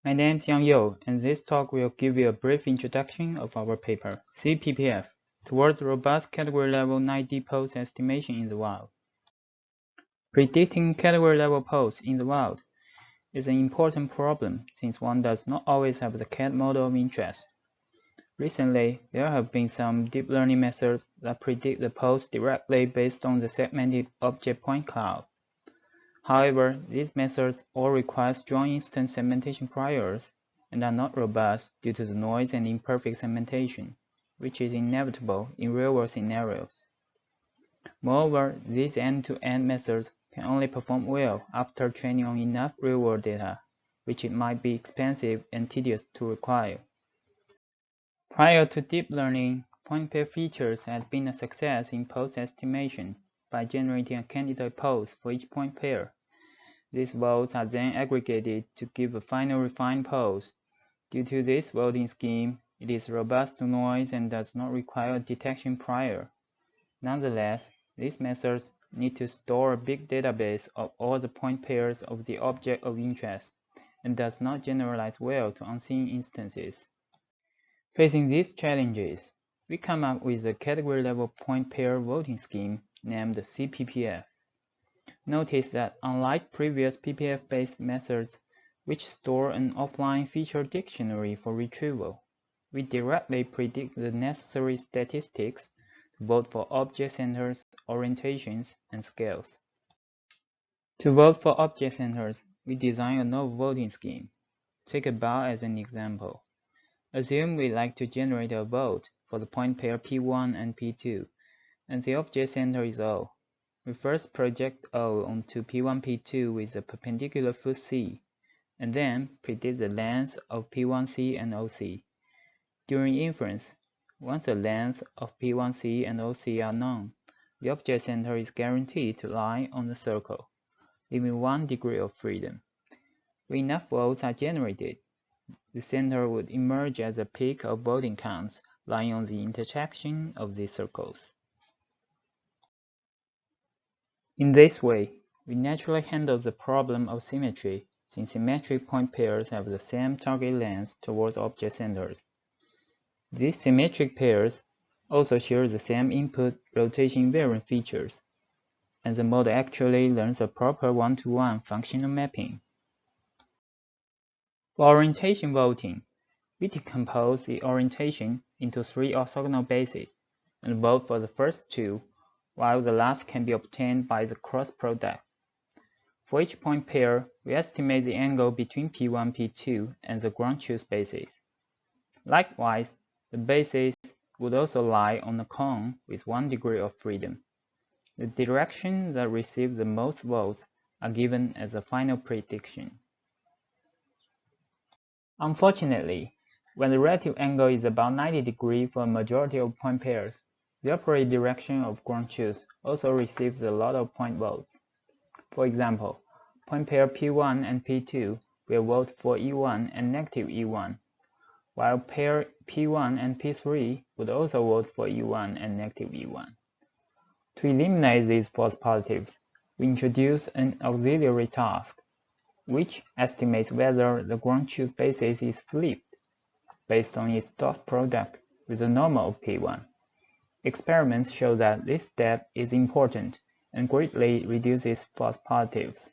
My name is Yang Yo, and this talk will give you a brief introduction of our paper, CPPF, Towards Robust Category Level 9D Pose Estimation in the Wild. Predicting category level pose in the wild is an important problem since one does not always have the cat model of interest. Recently, there have been some deep learning methods that predict the pose directly based on the segmented object point cloud. However, these methods all require strong instance segmentation priors and are not robust due to the noise and imperfect segmentation, which is inevitable in real-world scenarios. Moreover, these end-to-end methods can only perform well after training on enough real-world data, which it might be expensive and tedious to acquire. Prior to deep learning, point pair features had been a success in pose estimation by generating a candidate pose for each point pair. These votes are then aggregated to give a final refined pose. Due to this voting scheme, it is robust to noise and does not require detection prior. Nonetheless, these methods need to store a big database of all the point pairs of the object of interest and does not generalize well to unseen instances. Facing these challenges, we come up with a category-level point pair voting scheme named CPPF. Notice that unlike previous PPF-based methods, which store an offline feature dictionary for retrieval, we directly predict the necessary statistics to vote for object centers, orientations, and scales. To vote for object centers, we design a novel voting scheme. Take a bar as an example. Assume we'd like to generate a vote for the point pair P1 and P2, and the object center is O. We first project O onto P1, P2 with a perpendicular foot C, and then predict the length of P1C and OC. During inference, once the length of P1C and OC are known, the object center is guaranteed to lie on the circle, leaving 1 degree of freedom. When enough votes are generated, the center would emerge as a peak of voting counts lying on the intersection of these circles. In this way, we naturally handle the problem of symmetry since symmetric point pairs have the same target length towards object centers. These symmetric pairs also share the same input rotation invariant features, and the model actually learns a proper one-to-one functional mapping. For orientation voting, we decompose the orientation into 3 orthogonal bases and vote for the first 2, while the last can be obtained by the cross product. For each point pair, we estimate the angle between P1, P2, and the ground truth bases. Likewise, the bases would also lie on a cone with 1 degree of freedom. The direction that receives the most votes are given as a final prediction. Unfortunately, when the relative angle is about 90 degrees for a majority of point pairs, the opposite direction of ground truth also receives a lot of point votes. For example, point pair P1 and P2 will vote for E1 and negative E1, while pair P1 and P3 would also vote for E1 and negative E1. To eliminate these false positives, we introduce an auxiliary task, which estimates whether the ground truth basis is flipped based on its dot product with the normal of P1. Experiments show that this step is important and greatly reduces false positives.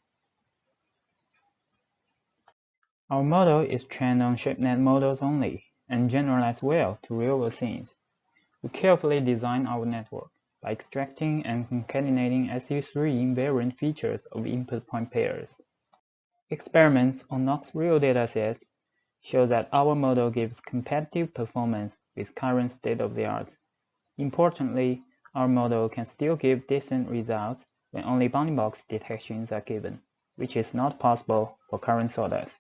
Our model is trained on ShapeNet models only and generalized well to real-world scenes. We carefully design our network by extracting and concatenating SU3 invariant features of input point pairs. Experiments on Knox real datasets show that our model gives competitive performance with current state-of-the-art. Importantly, our model can still give decent results when only bounding box detections are given, which is not possible for current sorters.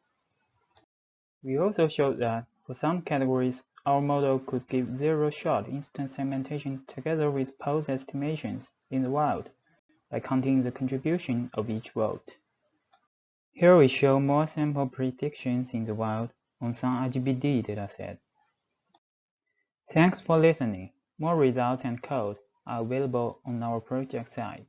We also showed that for some categories, our model could give zero-shot instance segmentation together with pose estimations in the wild by counting the contribution of each vote. Here we show more sample predictions in the wild on some RGBD dataset. Thanks for listening. More results and code are available on our project site.